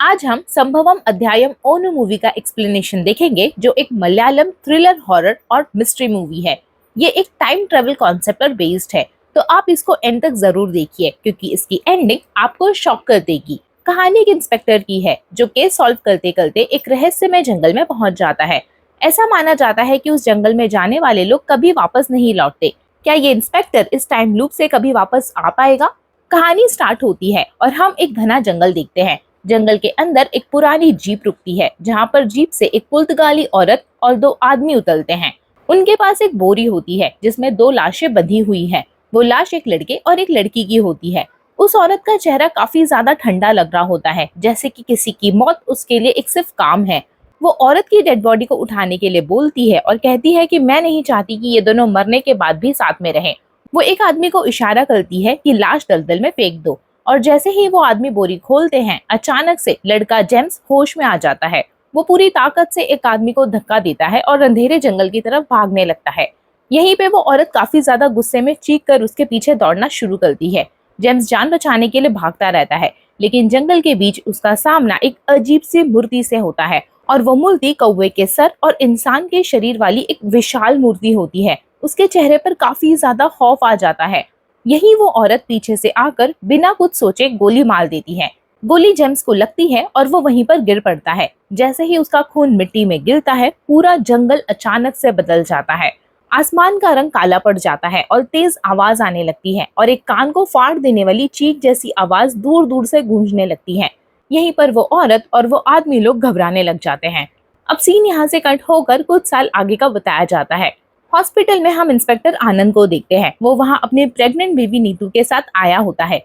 आज हम संभवम अध्यायम ओनु मूवी का एक्सप्लेनेशन देखेंगे, जो एक मलयालम थ्रिलर हॉरर और मिस्ट्री मूवी है। ये एक टाइम ट्रेवल कॉन्सेप्ट पर बेस्ड है, तो आप इसको एंड तक जरूर देखिए क्योंकि इसकी एंडिंग आपको शॉक कर देगी। कहानी एक इंस्पेक्टर की है जो केस सॉल्व करते करते एक रहस्यमय जंगल में पहुंच जाता है। ऐसा माना जाता है कि उस जंगल में जाने वाले लोग कभी वापस नहीं लौटते। क्या ये इंस्पेक्टर इस टाइम लूप से कभी वापस आ पाएगा? कहानी स्टार्ट होती है और हम एक घना जंगल देखते हैं। जंगल के अंदर एक पुरानी जीप रुकती है, जहाँ पर जीप से एक पुर्तगाली औरत और दो आदमी उतरते हैं। उनके पास एक बोरी होती है जिसमें दो लाशें बंधी हुई हैं। वो लाश एक लड़के और एक लड़की की होती है। उस औरत का चेहरा काफी ज्यादा ठंडा लग रहा होता है, जैसे कि किसी की मौत उसके लिए एक सिर्फ काम है। वो औरत की डेड बॉडी को उठाने के लिए बोलती है और कहती है कि मैं नहीं चाहती कि ये दोनों मरने के बाद भी साथ में रहें। वो एक आदमी को इशारा करती है कि लाश दलदल में फेंक दो, और जैसे ही वो आदमी बोरी खोलते हैं, अचानक से लड़का जेम्स होश में आ जाता है। वो पूरी ताकत से एक आदमी को धक्का देता है और अंधेरे जंगल की तरफ भागने लगता है। यहीं पे वो औरत काफी ज्यादा गुस्से में चीख कर उसके पीछे दौड़ना शुरू करती है। जेम्स जान बचाने के लिए भागता रहता है, लेकिन जंगल के बीच उसका सामना एक अजीब सी मूर्ति से होता है, और वो मूर्ति कौवे के सर और इंसान के शरीर वाली एक विशाल मूर्ति होती है। उसके चेहरे पर काफी ज्यादा खौफ आ जाता है। यही वो औरत पीछे से आकर बिना कुछ सोचे गोली मार देती है। गोली जेम्स को लगती है और वो वहीं पर गिर पड़ता है। जैसे ही उसका खून मिट्टी में गिरता है, पूरा जंगल अचानक से बदल जाता है। आसमान का रंग काला पड़ जाता है और तेज आवाज आने लगती है, और एक कान को फाड़ देने वाली चीख जैसी आवाज दूर दूर से गूंजने लगती है। यहीं पर वो औरत और वो आदमी लोग घबराने लग जाते हैं। अब सीन यहाँ से कट होकर कुछ साल आगे का बताया जाता है। हॉस्पिटल में हम इंस्पेक्टर आनंद को देखते हैं। वो वहाँ अपने प्रेग्नेंट बेबी नीतू के साथ आया होता है।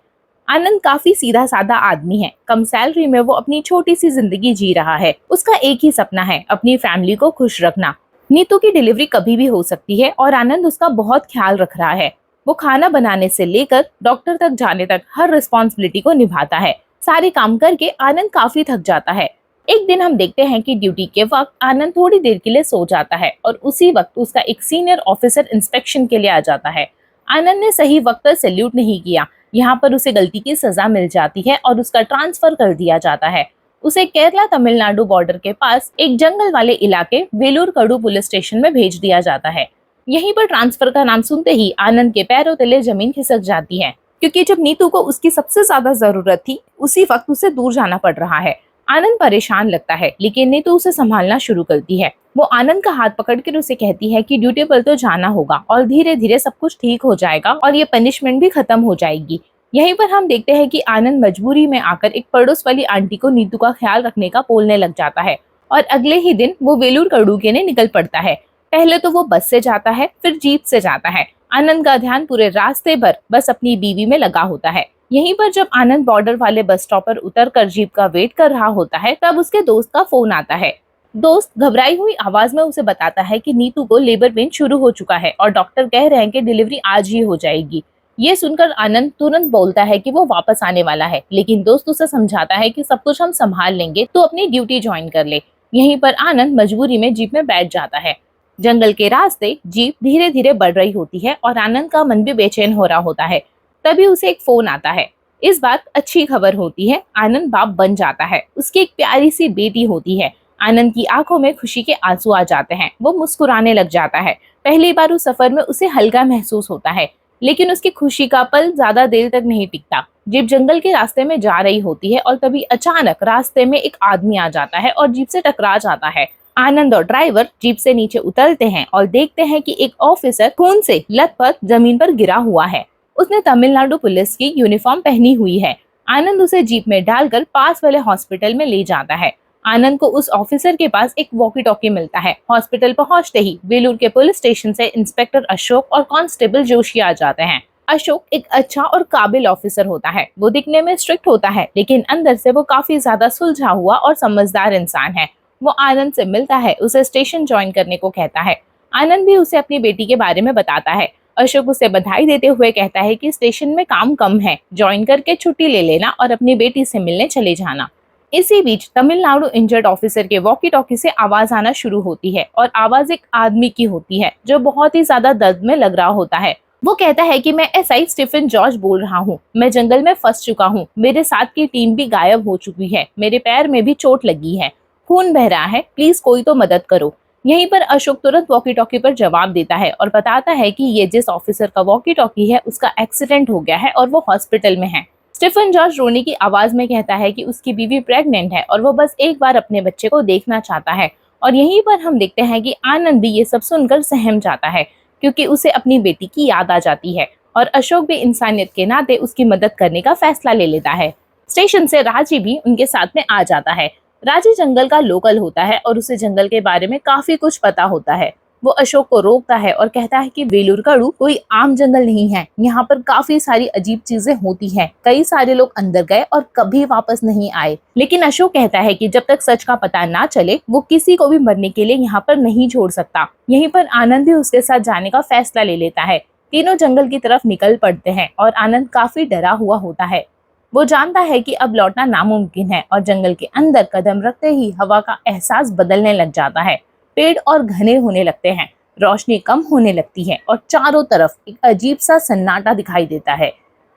आनंद काफी सीधा साधा आदमी है। कम सैलरी में वो अपनी छोटी सी जिंदगी जी रहा है। उसका एक ही सपना है, अपनी फैमिली को खुश रखना। नीतू की डिलीवरी कभी भी हो सकती है और आनंद उसका बहुत ख्याल रख रहा है। वो खाना बनाने से लेकर डॉक्टर तक जाने तक हर रिस्पॉन्सिबिलिटी को निभाता है। सारे काम करके आनंद काफी थक जाता है। एक दिन हम देखते हैं कि ड्यूटी के वक्त आनंद थोड़ी देर के लिए सो जाता है, और उसी वक्त उसका एक सीनियर ऑफिसर इंस्पेक्शन के लिए आ जाता है। आनंद ने सही वक्त पर सैल्यूट नहीं किया। यहाँ पर उसे गलती की सजा मिल जाती है और उसका ट्रांसफर कर दिया जाता है। उसे केरला तमिलनाडु बॉर्डर के पास एक जंगल वाले इलाके वेलूर कड़ू पुलिस स्टेशन में भेज दिया जाता है। यहीं पर ट्रांसफर का नाम सुनते ही आनंद के पैरों तले जमीन खिसक जाती है, क्योंकि जब नीतू को उसकी सबसे ज्यादा जरूरत थी, उसी वक्त उसे दूर जाना पड़ रहा है। आनंद परेशान लगता है, लेकिन नीतू उसे संभालना शुरू करती है। वो आनंद का हाथ पकड़कर उसे कहती है कि ड्यूटी पर तो जाना होगा और धीरे धीरे सब कुछ ठीक हो जाएगा और ये पनिशमेंट भी खत्म हो जाएगी। यहीं पर हम देखते हैं कि आनंद मजबूरी में आकर एक पड़ोस वाली आंटी को नीतू का ख्याल रखने का बोलने लग जाता है, और अगले ही दिन वो वेलूर कड़ू के लिए निकल पड़ता है। पहले तो वो बस से जाता है, फिर जीप से जाता है। आनंद का ध्यान पूरे रास्ते भर बस अपनी बीवी में लगा होता है। यहीं पर जब आनंद बॉर्डर वाले बस स्टॉप पर उतरकर जीप का वेट कर रहा होता है, तब उसके दोस्त का फोन आता है। दोस्त घबराई हुई आवाज में उसे बताता है कि नीतू को लेबर पेन शुरू हो चुका है और डॉक्टर कह रहे हैं कि डिलीवरी आज ही हो जाएगी। ये सुनकर आनंद तुरंत बोलता है कि वो वापस आने वाला है, लेकिन दोस्त उसे समझाता है कि सब कुछ हम संभाल लेंगे, तो अपनी ड्यूटी ज्वाइन कर ले। यहीं पर आनंद मजबूरी में जीप में बैठ जाता है। जंगल के रास्ते जीप धीरे धीरे बढ़ रही होती है और आनंद का मन भी बेचैन हो रहा होता है। तभी उसे एक फोन आता है। इस बार अच्छी खबर होती है, आनंद बाप बन जाता है। उसकी एक प्यारी सी बेटी होती है। आनंद की आंखों में खुशी के आंसू आ जाते हैं। वो मुस्कुराने लग जाता है। पहली बार उस सफर में उसे हल्का महसूस होता है, लेकिन उसकी खुशी का पल ज्यादा देर तक नहीं टिकता। जीप जंगल के रास्ते में जा रही होती है और तभी अचानक रास्ते में एक आदमी आ जाता है और जीप से टकरा जाता है। आनंद और ड्राइवर जीप से नीचे उतरते हैं और देखते हैं कि एक ऑफिसर खून से लथपथ जमीन पर गिरा हुआ है। उसने तमिलनाडु पुलिस की यूनिफॉर्म पहनी हुई है। आनंद उसे जीप में डालकर पास वाले हॉस्पिटल में ले जाता है। आनंद को उस ऑफिसर के पास एक वॉकी टॉकी मिलता है। हॉस्पिटल पहुंचते ही वेलूर के पुलिस स्टेशन से इंस्पेक्टर अशोक और कांस्टेबल जोशी आ जाते हैं। अशोक एक अच्छा और काबिल ऑफिसर होता है। वो दिखने में स्ट्रिक्ट होता है, लेकिन अंदर से वो काफी ज्यादा सुलझा हुआ और समझदार इंसान है। वो आनंद से मिलता है, उसे स्टेशन ज्वाइन करने को कहता है। आनंद भी उसे अपनी बेटी के बारे में बताता है। अशोक उसे बधाई देते हुए कहता है कि स्टेशन में काम कम है, ज्वाइन करके छुट्टी ले लेना और अपनी बेटी से मिलने चले जाना। इसी बीच तमिलनाडु इंजर्ड ऑफिसर के वॉकी टॉकी से आवाज आना शुरू होती है, और आवाज एक आदमी की होती है जो बहुत ही ज्यादा दर्द में लग रहा होता है। वो कहता है कि मैं एसआई स्टीफन जॉर्ज बोल रहा हूँ, मैं जंगल में फंस चुका हूँ, मेरे साथ की टीम भी गायब हो चुकी है, मेरे पैर में भी चोट लगी है, खून बह रहा है, प्लीज कोई तो मदद करो। यहीं पर अशोक तुरंत वॉकी टॉकी पर जवाब देता है और बताता है कि ये जिस ऑफिसर का वॉकी टॉकी है उसका एक्सीडेंट हो गया है और वो हॉस्पिटल में है। स्टीफन जॉर्ज रोने की आवाज में कहता है कि उसकी बीवी प्रेग्नेंट है और वो बस एक बार अपने बच्चे को देखना चाहता है। और यहीं पर हम देखते हैं कि आनंद भी ये सब सुनकर सहम जाता है, क्योंकि उसे अपनी बेटी की याद आ जाती है और अशोक भी इंसानियत के नाते उसकी मदद करने का फैसला ले लेता है। स्टेशन से राजी भी उनके साथ में आ जाता है। राजी जंगल का लोकल होता है और उसे जंगल के बारे में काफी कुछ पता होता है। वो अशोक को रोकता है और कहता है कि वेलुरकाडू कोई आम जंगल नहीं है, यहाँ पर काफी सारी अजीब चीजें होती हैं, कई सारे लोग अंदर गए और कभी वापस नहीं आए। लेकिन अशोक कहता है कि जब तक सच का पता ना चले वो किसी को भी मरने के लिए यहाँ पर नहीं छोड़ सकता। यहीं पर आनंद भी उसके साथ जाने का फैसला ले लेता है। तीनों जंगल की तरफ निकल पड़ते हैं और आनंद काफी डरा हुआ होता है। वो जानता है कि अब लौटना नामुमकिन है और जंगल के अंदर कदम रखते ही हवा का एहसास बदलने लग जाता है। पेड़ और घने होने लगते हैं, रोशनी कम होने लगती है और चारों तरफ एक अजीब सा सन्नाटा दिखाई देता है।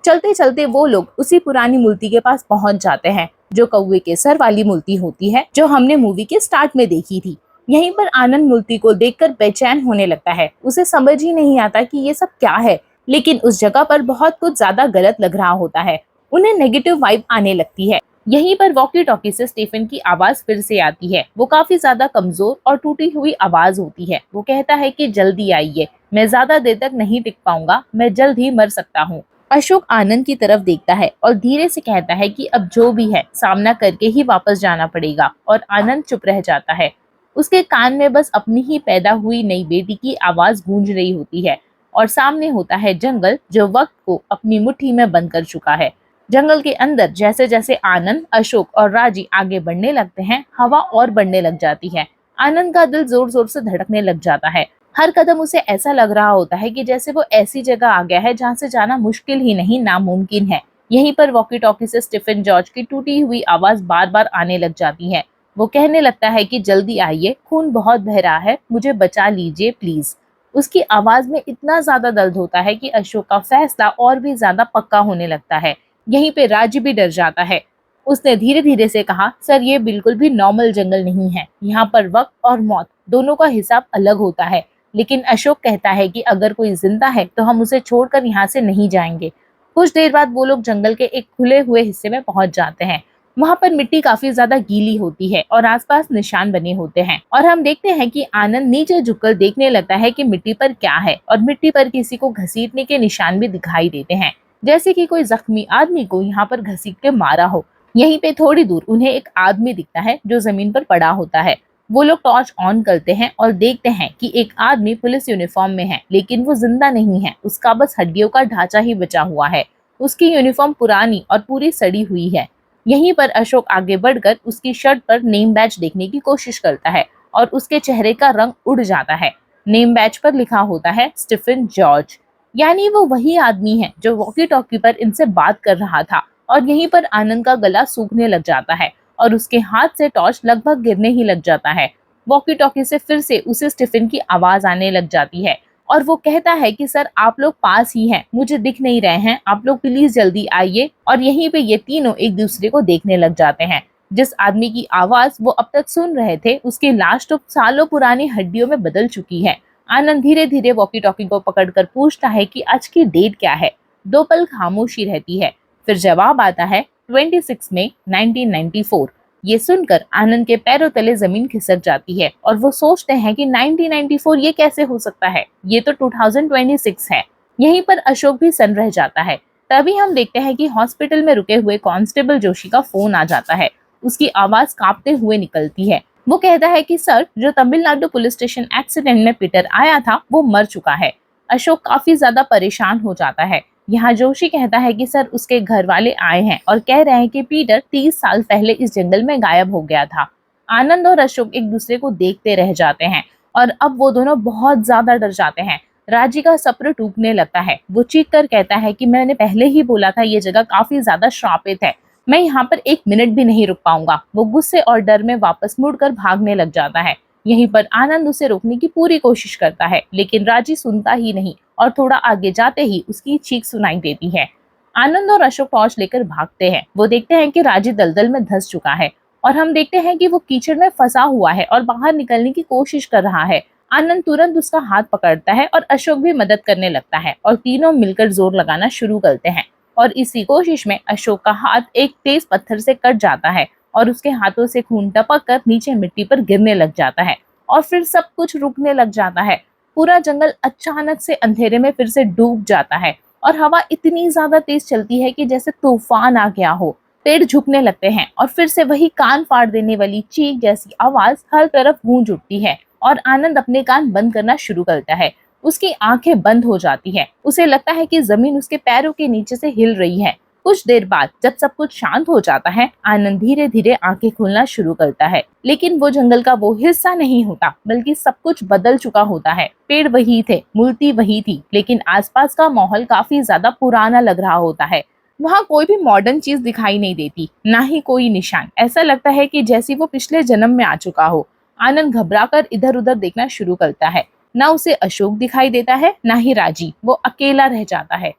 चलते चलते वो लोग उसी पुरानी मूर्ति के पास पहुंच जाते हैं, जो कौवे के सर वाली मूर्ति होती है, जो हमने मूवी के स्टार्ट में देखी थी। यहीं पर आनंद मूर्ति को देखकर बेचैन होने लगता है। उसे समझ ही नहीं आता कि ये सब क्या है, लेकिन उस जगह पर बहुत कुछ ज्यादा गलत लग रहा होता है। उन्हें नेगेटिव वाइब आने लगती है। यहीं पर वॉकी टॉकी से स्टीफन की आवाज फिर से आती है। वो काफी ज्यादा कमजोर और टूटी हुई आवाज होती है। वो कहता है कि जल्दी आइए, मैं ज्यादा देर तक नहीं टिक पाऊंगा, मैं जल्द ही मर सकता हूँ। अशोक आनंद की तरफ देखता है और धीरे से कहता है कि अब जो भी है सामना करके ही वापस जाना पड़ेगा। और आनंद चुप रह जाता है। उसके कान में बस अपनी ही पैदा हुई नई बेटी की आवाज गूंज रही होती है और सामने होता है जंगल, जो वक्त को अपनी मुट्ठी में बंद कर चुका है। जंगल के अंदर जैसे जैसे आनंद, अशोक और राजी आगे बढ़ने लगते हैं, हवा और बढ़ने लग जाती है। आनंद का दिल जोर जोर से धड़कने लग जाता है। हर कदम उसे ऐसा लग रहा होता है कि जैसे वो ऐसी जगह आ गया है जहाँ से जाना मुश्किल ही नहीं, नामुमकिन है। यहीं पर वॉकी टॉकी से स्टीफन जॉर्ज की टूटी हुई आवाज बार बार आने लग जाती है। वो कहने लगता है कि जल्दी आइए, खून बहुत बह रहा है, मुझे बचा लीजिए प्लीज। उसकी आवाज में इतना ज्यादा दर्द होता है कि अशोक का फैसला और भी ज्यादा पक्का होने लगता है। यहीं पे राजी भी डर जाता है। उसने धीरे धीरे से कहा, सर ये बिल्कुल भी नॉर्मल जंगल नहीं है, यहाँ पर वक्त और मौत दोनों का हिसाब अलग होता है। लेकिन अशोक कहता है कि अगर कोई जिंदा है तो हम उसे छोड़कर यहाँ से नहीं जाएंगे। कुछ देर बाद वो लोग जंगल के एक खुले हुए हिस्से में पहुंच जाते हैं। वहां पर मिट्टी काफी ज्यादा गीली होती है और आसपास निशान बने होते हैं और हम देखते हैं कि आनंद नीचे झुककर देखने लगता है कि मिट्टी पर क्या है और मिट्टी पर किसी को घसीटने के निशान भी दिखाई देते हैं, जैसे कि कोई जख्मी आदमी को यहाँ पर घसीट के मारा हो। यहीं पे थोड़ी दूर उन्हें एक आदमी दिखता है जो जमीन पर पड़ा होता है। वो लोग टॉर्च ऑन करते हैं और देखते हैं कि एक आदमी पुलिस यूनिफॉर्म में है, लेकिन वो जिंदा नहीं है, उसका बस हड्डियों का ढांचा ही बचा हुआ है। उसकी यूनिफॉर्म पुरानी और पूरी सड़ी हुई है। यहीं पर अशोक आगे बढ़कर उसकी शर्ट पर नेम बैज देखने की कोशिश करता है और उसके चेहरे का रंग उड़ जाता है। नेम बैज पर लिखा होता है स्टीफन जॉर्ज, यानी वो वही आदमी है जो वॉकी टॉकी पर इनसे बात कर रहा था। और यहीं पर आनंद का गला सूखने लग जाता है और उसके हाथ से टॉर्च लगभग गिरने ही लग जाता है। वॉकी टॉकी से फिर से उसे स्टीफन की आवाज आने लग जाती है और वो कहता है कि सर आप लोग पास ही हैं, मुझे दिख नहीं रहे हैं, आप लोग प्लीज जल्दी आइए। और यहीं पे ये तीनों एक दूसरे को देखने लग जाते हैं। जिस आदमी की आवाज वो अब तक सुन रहे थे, उसकी लाश तो सालों पुरानी हड्डियों में बदल चुकी है। आनंद धीरे धीरे वॉकी टॉकी को पकड़कर पूछता है कि आज की डेट क्या है। 2 पल खामोशी रहती है, फिर जवाब आता है 26 मई 1994। ये सुनकर आनंद के पैरों तले जमीन खिसक जाती है और वो सोचते हैं कि 1994 ये कैसे हो सकता है, ये तो 2026 है। यहीं पर अशोक भी सन रह जाता है। तभी हम देखते हैं कि हॉस्पिटल में रुके हुए कांस्टेबल जोशी का फोन आ जाता है। उसकी आवाज कांपते हुए निकलती है। वो कहता है कि सर, जो तमिलनाडु पुलिस स्टेशन एक्सीडेंट में पीटर आया था वो मर चुका है। अशोक काफी ज्यादा परेशान हो जाता है। यहाँ जोशी कहता है कि सर उसके घर वाले आए हैं और कह रहे हैं कि पीटर 30 साल पहले इस जंगल में गायब हो गया था। आनंद और अशोक एक दूसरे को देखते रह जाते हैं और अब वो दोनों बहुत ज्यादा डर जाते हैं। राजी का सब्र टूटने लगता है। वो चीख कर कहता है कि मैंने पहले ही बोला था ये जगह काफी ज्यादा श्रापित है, मैं यहाँ पर 1 मिनट भी नहीं रुक पाऊंगा। वो गुस्से और डर में वापस मुड़कर भागने लग जाता है। यहीं पर आनंद उसे रोकने की पूरी कोशिश करता है, लेकिन राजी सुनता ही नहीं और थोड़ा आगे जाते ही उसकी चीख सुनाई देती है। आनंद और अशोक टॉर्च लेकर भागते हैं। वो देखते हैं कि राजी दलदल में धंस चुका है और हम देखते हैं कि वो कीचड़ में फंसा हुआ है और बाहर निकलने की कोशिश कर रहा है। आनंद तुरंत उसका हाथ पकड़ता है और अशोक भी मदद करने लगता है और तीनों मिलकर जोर लगाना शुरू करते हैं। और इसी कोशिश में अशोक का हाथ एक तेज पत्थर से कट जाता है और उसके हाथों से खून टपक कर नीचे मिट्टी पर गिरने लग जाता है और फिर सब कुछ रुकने लग जाता है। पूरा जंगल अचानक से अंधेरे में फिर से डूब जाता है और हवा इतनी ज्यादा तेज चलती है कि जैसे तूफान आ गया हो। पेड़ झुकने लगते हैं और फिर से वही कान फाड़ देने वाली चीख जैसी आवाज हर तरफ गूंज उठती है और आनंद अपने कान बंद करना शुरू करता है। उसकी आंखें बंद हो जाती है। उसे लगता है कि जमीन उसके पैरों के नीचे से हिल रही है। कुछ देर बाद जब सब कुछ शांत हो जाता है, आनंद धीरे धीरे आंखें खोलना शुरू करता है। लेकिन वो जंगल का वो हिस्सा नहीं होता, बल्कि सब कुछ बदल चुका होता है। पेड़ वही थे, मूर्ति वही थी, लेकिन आसपास का माहौल काफी ज्यादा पुराना लग रहा होता है। वहाँ कोई भी मॉडर्न चीज दिखाई नहीं देती, ना ही कोई निशान। ऐसा लगता है कि जैसे वो पिछले जन्म में आ चुका हो। आनंद घबराकर इधर उधर देखना शुरू करता है। ना उसे अशोक दिखाई देता है, ना ही राजी। वो अकेला रह जाता है।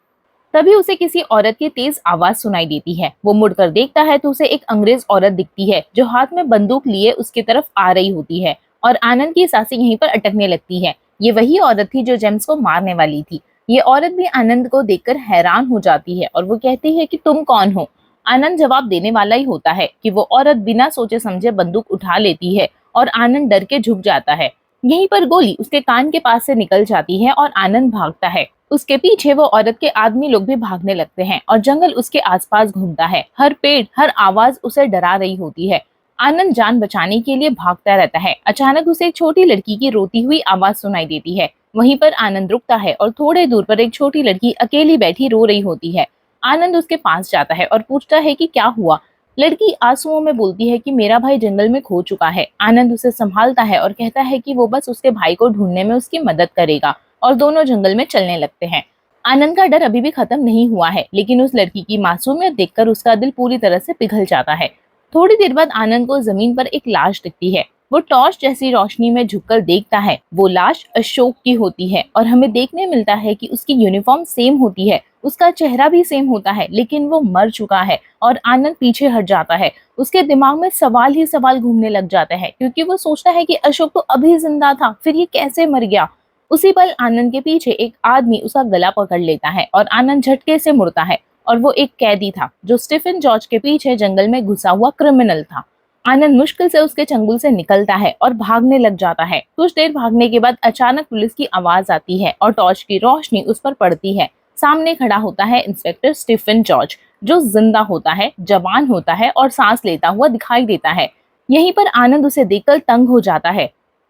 तभी उसे किसी औरत की तेज आवाज सुनाई देती है। वो मुड़कर देखता है तो उसे एक अंग्रेज औरत दिखती है जो हाथ में बंदूक लिए उसकी तरफ आ रही होती है और आनंद की सांसें यहीं पर अटकने लगती है। ये वही औरत थी जो जेम्स को मारने वाली थी। ये औरत भी आनंद को देखकर हैरान हो जाती है और वो कहती है कि तुम कौन हो। आनंद जवाब देने वाला ही होता है कि वो औरत बिना सोचे समझे बंदूक उठा लेती है और आनंद डर के झुक जाता है। यहीं पर गोली उसके कान के पास से निकल जाती है और आनंद भागता है। उसके पीछे वो औरत के आदमी लोग भी भागने लगते हैं और जंगल उसके आसपास घूमता है। हर पेड़, हर आवाज उसे डरा रही होती है। आनंद जान बचाने के लिए भागता रहता है। अचानक उसे एक छोटी लड़की की रोती हुई आवाज सुनाई देती है। वहीं पर आनंद रुकता है और थोड़े दूर पर एक छोटी लड़की अकेली बैठी रो रही होती है। आनंद उसके पास जाता है और पूछता है कि क्या हुआ। लड़की आंसुओं में बोलती है कि मेरा भाई जंगल में खो चुका है। आनंद उसे संभालता है और कहता है कि वो बस उसके भाई को ढूंढने में उसकी मदद करेगा और दोनों जंगल में चलने लगते हैं। आनंद का डर अभी भी खत्म नहीं हुआ है, लेकिन उस लड़की की मासूमियत देखकर उसका दिल पूरी तरह से पिघल जाता है। थोड़ी देर बाद आनंद को जमीन पर एक लाश दिखती है। वो टॉर्च जैसी रोशनी में झुककर देखता है। वो लाश अशोक की होती है और हमें देखने मिलता है कि उसकी यूनिफॉर्म सेम होती है, उसका चेहरा भी सेम होता है, लेकिन वो मर चुका है। और आनंद पीछे हट जाता है। उसके दिमाग में सवाल ही सवाल घूमने लग जाते हैं, क्योंकि वो सोचता है कि अशोक तो अभी जिंदा था, फिर ये कैसे मर गया। उसी पल आनंद के पीछे एक आदमी उसका गला पकड़ लेता है और आनंद झटके से मुड़ता है। और वो एक कैदी था जो स्टीफन जॉर्ज के पीछे जंगल में घुसा हुआ क्रिमिनल था। आनंद मुश्किल से उसके चंगुल से निकलता है और भागने लग जाता है। कुछ देर भागने के बाद अचानक पुलिस की आवाज आती है और टॉर्च की रोशनी उस पर पड़ती है। सामने खड़ा होता है इंस्पेक्टर स्टीफन जॉर्ज, जो जिंदा होता है, जवान होता है और सांस लेता हुआ दिखाई देता है। यहीं पर आनंद उसे देखकर तंग हो जाता है।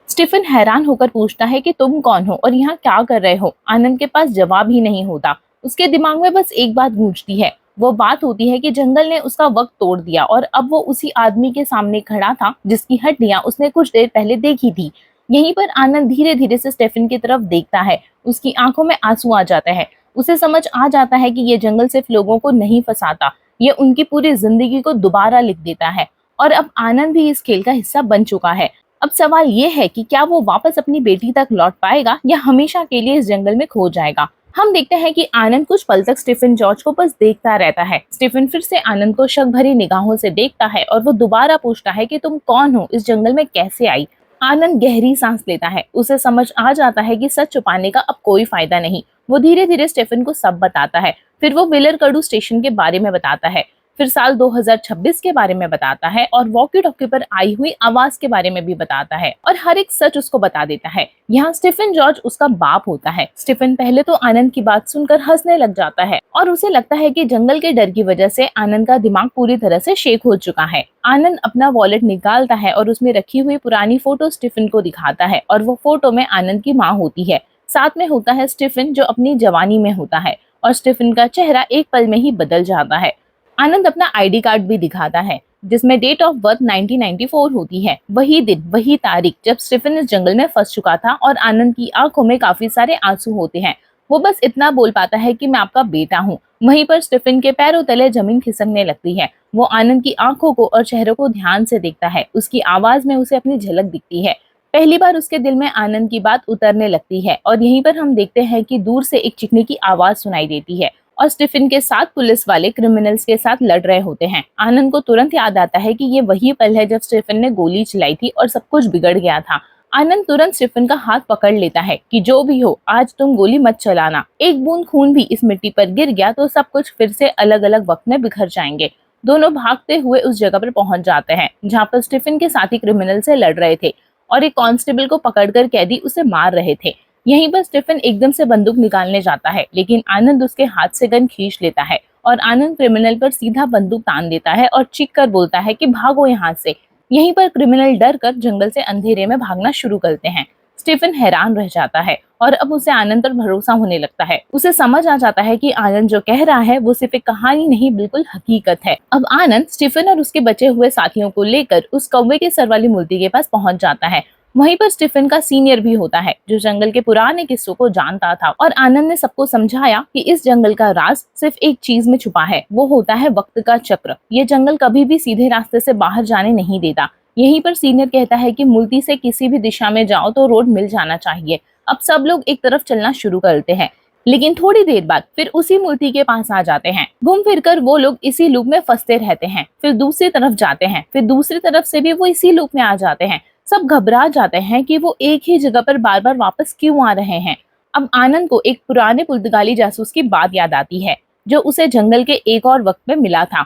स्टीफन हैरान होकर पूछता है कि तुम कौन हो और यहाँ क्या कर रहे हो। आनंद के पास जवाब ही नहीं होता। उसके दिमाग में बस एक बात गूंजती है। वो बात होती है कि जंगल ने उसका वक्त तोड़ दिया और अब वो उसी आदमी के सामने खड़ा था जिसकी हड्डियां उसने कुछ देर पहले देखी थी। यहीं पर आनंद धीरे धीरे से स्टीफन की तरफ देखता है। उसकी आंखों में आंसू आ जाते हैं। उसे समझ आ जाता है कि ये जंगल सिर्फ लोगों को नहीं फंसाता, ये उनकी पूरी जिंदगी को दोबारा लिख देता है। और अब आनंद भी इस खेल का हिस्सा बन चुका है। अब सवाल ये है कि क्या वो वापस अपनी बेटी तक लौट पाएगा या हमेशा के लिए इस जंगल में खो जाएगा। हम देखते हैं कि आनंद कुछ पल तक स्टीफन जॉर्ज को बस देखता रहता है। स्टीफन फिर से आनंद को शक भरी निगाहों से देखता है और वो दोबारा पूछता है कि तुम कौन हो, इस जंगल में कैसे आई। आनंद गहरी सांस लेता है। उसे समझ आ जाता है कि सच छुपाने का अब कोई फायदा नहीं। वो धीरे धीरे स्टीफन को सब बताता है। फिर वो विलरकडू स्टेशन के बारे में बताता है, फिर साल 2026 के बारे में बताता है और वॉकी टॉकी पर आई हुई आवाज के बारे में भी बताता है और हर एक सच उसको बता देता है। यहाँ स्टीफन जॉर्ज उसका बाप होता है। स्टीफन पहले तो आनंद की बात सुनकर हंसने लग जाता है और उसे लगता है कि जंगल के डर की वजह से आनंद का दिमाग पूरी तरह से शेक हो चुका है। आनंद अपना वॉलेट निकालता है और उसमें रखी हुई पुरानी फोटो स्टीफन को दिखाता है और वो फोटो में आनंद की माँ होती है। साथ में होता है स्टीफन जो अपनी जवानी में होता है और स्टीफन का चेहरा एक पल में ही बदल जाता है। आनंद अपना आईडी कार्ड भी दिखाता है जिसमें डेट ऑफ बर्थ 1994 होती है। वही दिन, वही तारीख जब स्टीफन इस जंगल में फंस चुका था और आनंद की आंखों में काफी सारे आंसू होते हैं। वो बस इतना बोल पाता है कि मैं आपका बेटा हूँ। वहीं पर स्टीफन के पैरों तले जमीन खिसकने लगती है। वो आनंद की आंखों को और चेहरे को ध्यान से देखता है। उसकी आवाज में उसे अपनी झलक दिखती है। पहली बार उसके दिल में आनंद की बात उतरने लगती है और यहीं पर हम देखते हैं कि दूर से एक चीखने की आवाज सुनाई देती है और स्टीफन के साथ पुलिस वाले क्रिमिनल्स के साथ लड़ रहे होते हैं। आनंद को तुरंत याद आता है कि ये वही पल है जब स्टीफन ने गोली चलाई थी और सब कुछ बिगड़ गया था। आनंद तुरंत स्टीफन का हाथ पकड़ लेता है कि जो भी हो, आज तुम गोली मत चलाना। एक बूंद खून भी इस मिट्टी पर गिर गया तो सब कुछ फिर से अलग अलग वक्त में बिखर जाएंगे। दोनों भागते हुए उस जगह पर पहुंच जाते हैं जहाँ पर स्टीफन के साथी क्रिमिनल से लड़ रहे थे और एक कांस्टेबल को पकड़कर कैदी उसे मार रहे थे। यहीं पर स्टीफन एकदम से बंदूक निकालने जाता है, लेकिन आनंद उसके हाथ से गन खींच लेता है और आनंद क्रिमिनल पर सीधा बंदूक तान देता है और चीख कर बोलता है कि भागो यहाँ से। यहीं पर क्रिमिनल डर कर जंगल से अंधेरे में भागना शुरू करते हैं। स्टीफन हैरान रह जाता है और अब उसे आनंद पर भरोसा होने लगता है। उसे समझ आ जाता है कि आनंद जो कह रहा है वो सिर्फ एक कहानी नहीं, बिल्कुल हकीकत है। अब आनंद स्टीफन और उसके बचे हुए साथियों को लेकर उस कौवे के सर वाली मूर्ति के पास पहुंच जाता है। वहीं पर स्टीफन का सीनियर भी होता है जो जंगल के पुराने किस्सों को जानता था और आनंद ने सबको समझाया कि इस जंगल का राज सिर्फ एक चीज में छुपा है, वो होता है वक्त का चक्र। ये जंगल कभी भी सीधे रास्ते से बाहर जाने नहीं देता। यहीं पर सीनियर कहता है कि मूर्ति से किसी भी दिशा में जाओ तो रोड मिल जाना चाहिए। अब सब लोग एक तरफ चलना शुरू करते हैं, लेकिन थोड़ी देर बाद फिर उसी मूर्ति के पास आ जाते हैं। घूम फिर कर वो लोग इसी लूप में फंसते रहते हैं, फिर दूसरी तरफ जाते हैं, फिर दूसरी तरफ से भी वो इसी लूप में आ जाते हैं। सब घबरा जाते हैं कि वो एक ही जगह पर बार बार वापस क्यों आ रहे हैं। अब आनंद को एक पुराने पुर्तगाली जासूस की बात याद आती है जो उसे जंगल के एक और वक्त में मिला था।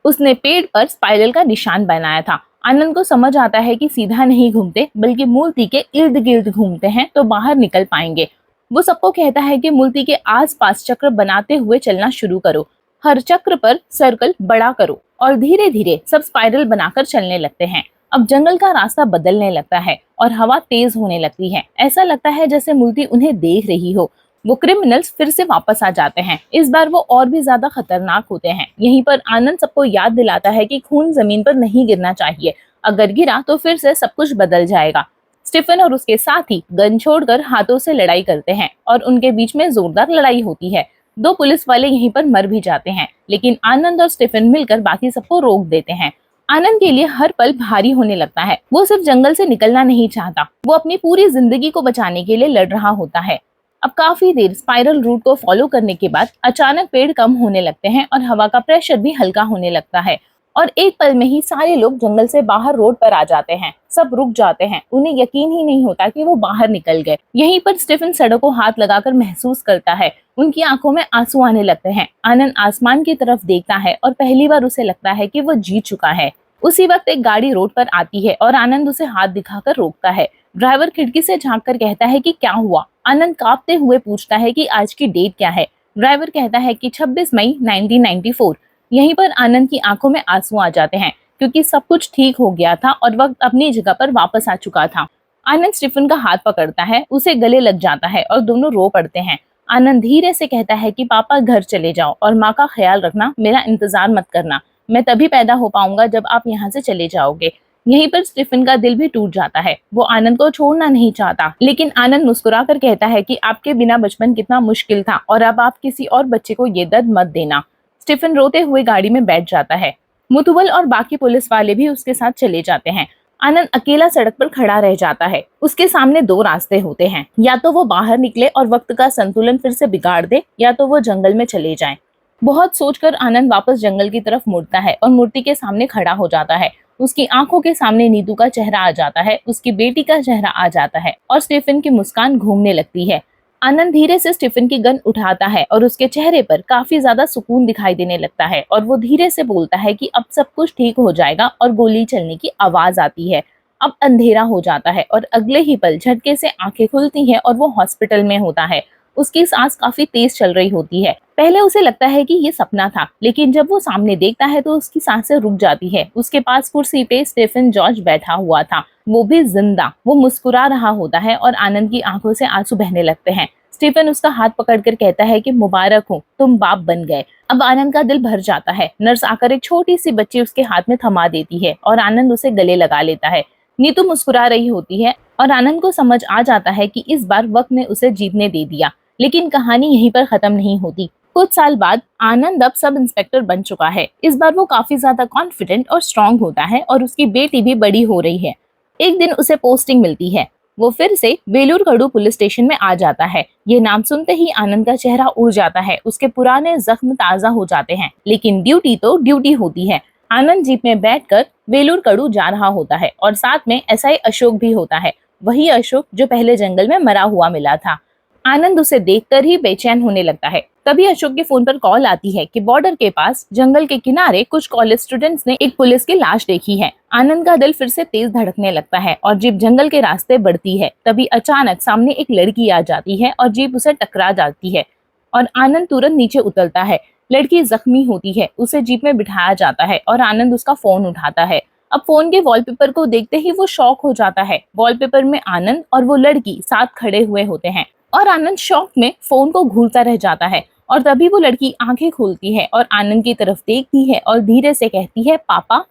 उसने पेड़ पर स्पाइरल का निशान बनाया था। आनंद को समझ आता है कि सीधा नहीं घूमते बल्कि मूर्ति के इर्द गिर्द घूमते हैं तो बाहर निकल पाएंगे। वो सबको कहता है कि मूर्ति के आसपास चक्र बनाते हुए चलना शुरू करो, हर चक्र पर सर्कल बड़ा करो और धीरे धीरे सब स्पाइरल बनाकर चलने लगते हैं। अब जंगल का रास्ता बदलने लगता है और हवा तेज होने लगती है। ऐसा लगता है जैसे मूर्ति उन्हें देख रही हो। वो क्रिमिनल्स फिर से वापस आ जाते हैं। इस बार वो और भी ज्यादा खतरनाक होते हैं। यहीं पर आनंद सबको याद दिलाता है कि खून जमीन पर नहीं गिरना चाहिए, अगर गिरा तो फिर से सब कुछ बदल जाएगा। स्टीफन और उसके साथी गन छोड़कर हाथों से लड़ाई करते हैं और उनके बीच में जोरदार लड़ाई होती है। दो पुलिस वाले यहीं पर मर भी जाते हैं, लेकिन आनंद और स्टीफन मिलकर बाकी सबको रोक देते हैं। आनंद के लिए हर पल भारी होने लगता है। वो सिर्फ जंगल से निकलना नहीं चाहता, वो अपनी पूरी जिंदगी को बचाने के लिए लड़ रहा होता है। अब काफी देर स्पाइरल रूट को फॉलो करने के बाद अचानक पेड़ कम होने लगते हैं और हवा का प्रेशर भी हल्का होने लगता है और एक पल में ही सारे लोग जंगल से बाहर रोड पर आ जाते हैं। सब रुक जाते हैं, उन्हें यकीन ही नहीं होता कि वो बाहर निकल गए। यहीं पर स्टीफन सड़क को हाथ लगाकर महसूस करता है, उनकी आंखों में आंसू आने लगते हैं। आनंद आसमान की तरफ देखता है और पहली बार उसे लगता है कि वो जीत चुका है। उसी वक्त एक गाड़ी रोड पर आती है और आनंद उसे हाथ दिखाकर रोकता है। ड्राइवर खिड़की से झांककर कहता है कि क्या हुआ। आनंद कांपते हुए पूछता है कि आज की डेट क्या है। ड्राइवर कहता है कि 26 मई 1994। यहीं पर आनंद की आंखों में आंसू आ जाते हैं क्योंकि सब कुछ ठीक हो गया था और वक्त अपनी जगह पर वापस आ चुका था। आनंद स्टीफन का हाथ पकड़ता है, उसे गले लग जाता है और दोनों रो पड़ते हैं। आनंद धीरे से कहता है कि पापा घर चले जाओ और माँ का ख्याल रखना, मेरा इंतजार मत करना। मैं तभी पैदा हो पाऊंगा जब आप यहाँ से चले जाओगे। यहीं पर स्टीफन का दिल भी टूट जाता है। वो आनंद को छोड़ना नहीं चाहता, लेकिन आनंद मुस्कुराकर कहता है कि आपके बिना बचपन कितना मुश्किल था और अब आप किसी और बच्चे को ये दर्द मत देना। स्टीफन रोते हुए गाड़ी में बैठ जाता है। मुतुवल और बाकी पुलिस वाले भी उसके साथ चले जाते हैं। आनंद अकेला सड़क पर खड़ा रह जाता है। उसके सामने दो रास्ते होते हैं, या तो वो बाहर निकले और वक्त का संतुलन फिर से बिगाड़ दे, या तो वो जंगल में चले जाए। बहुत सोचकर आनंद वापस जंगल की तरफ मुड़ता है और मूर्ति के सामने खड़ा हो जाता है। उसकी आंखों के सामने नीतू का चेहरा आ जाता है, उसकी बेटी का चेहरा आ जाता है और स्टीफन की मुस्कान घूमने लगती है। आनंद धीरे से स्टीफन की गन उठाता है और उसके चेहरे पर काफी ज्यादा सुकून दिखाई देने लगता है और वो धीरे से बोलता है कि अब सब कुछ ठीक हो जाएगा और गोली चलने की आवाज आती है। अब अंधेरा हो जाता है और अगले ही पल झटके से आंखें खुलती हैं और वो हॉस्पिटल में होता है। उसकी सांस काफी तेज चल रही होती है। पहले उसे लगता है कि ये सपना था, लेकिन जब वो सामने देखता है तो उसकी सांसें रुक जाती है। उसके पास कुर्सी पे स्टीफन जॉर्ज बैठा हुआ था, वो भी जिंदा। वो मुस्कुरा रहा होता है और आनंद की आंखों से आंसू बहने लगते हैं। स्टीफन उसका हाथ पकड़कर कहता है कि मुबारक हो, तुम बाप बन गए। अब आनंद का दिल भर जाता है। नर्स आकर एक छोटी सी बच्ची उसके हाथ में थमा देती है और आनंद उसे गले लगा लेता है। नीतू मुस्कुरा रही होती है और आनंद को समझ आ जाता है कि इस बार वक्त ने उसे जीतने दे दिया। लेकिन कहानी यहीं पर खत्म नहीं होती। कुछ साल बाद आनंद अब सब इंस्पेक्टर बन चुका है। इस बार वो काफी ज्यादा कॉन्फिडेंट और स्ट्रांग होता है और उसकी बेटी भी बड़ी हो रही है। एक दिन उसे पोस्टिंग मिलती है। वो फिर से बेलूर कड़ू पुलिस स्टेशन में आ जाता है। ये नाम सुनते ही आनंद का चेहरा उड़ जाता है, उसके पुराने जख्म ताजा हो जाते हैं, लेकिन ड्यूटी तो ड्यूटी होती है। आनंद जीप में बैठकर बेलूर कड़ू जा रहा होता है और साथ में एसआई अशोक भी होता है, वही अशोक जो पहले जंगल में मरा हुआ मिला था। आनंद उसे देखकर ही बेचैन होने लगता है। तभी अशोक के फोन पर कॉल आती है कि बॉर्डर के पास जंगल के किनारे कुछ कॉलेज स्टूडेंट्स ने एक पुलिस की लाश देखी है। आनंद का दिल फिर से तेज धड़कने लगता है और जीप जंगल के रास्ते बढ़ती है। तभी अचानक सामने एक लड़की आ जाती है और जीप उसे टकरा जाती है और आनंद तुरंत नीचे उतरता है। लड़की जख्मी होती है, उसे जीप में बिठाया जाता है और आनंद उसका फोन उठाता है। अब फोन के वॉलपेपर को देखते ही वो शॉक हो जाता है। वॉलपेपर में आनंद और वो लड़की साथ खड़े हुए होते हैं और आनंद शॉक में फोन को घूरता रह जाता है। और तभी वो लड़की आंखें खोलती है और आनंद की तरफ देखती है और धीरे से कहती है, पापा।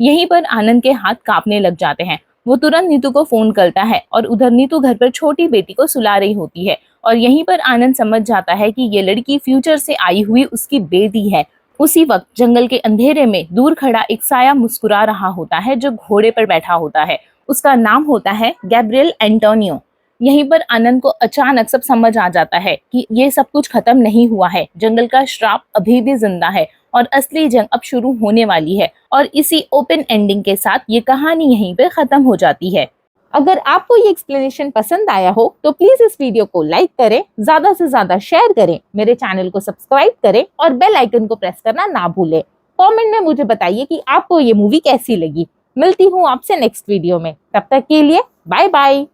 यहीं पर आनंद के हाथ कांपने लग जाते हैं। वो तुरंत नीतू को फोन करता है और उधर नीतू घर पर छोटी बेटी को सुला रही होती है और यहीं पर आनंद समझ जाता है कि ये लड़की फ्यूचर से आई हुई उसकी बेटी है। उसी वक्त जंगल के अंधेरे में दूर खड़ा एक साया मुस्कुरा रहा होता है जो घोड़े पर बैठा होता है। उसका नाम होता है गैब्रियल एंटोनियो। यहीं पर आनंद को अचानक सब समझ आ जाता है कि ये सब कुछ खत्म नहीं हुआ है, जंगल का श्राप अभी भी जिंदा है और असली जंग अब शुरू होने वाली है। और इसी ओपन एंडिंग के साथ ये कहानी यहीं पे खत्म हो जाती है। अगर आपको ये एक्सप्लेनेशन पसंद आया हो तो प्लीज इस वीडियो को लाइक करें, ज्यादा से ज्यादा शेयर करें, मेरे चैनल को सब्सक्राइब करें और बेल आइकन को प्रेस करना ना भूलें। कमेंट में मुझे बताइए कि आपको ये मूवी कैसी लगी। मिलती हूँ आपसे नेक्स्ट वीडियो में, तब तक के लिए बाय बाय।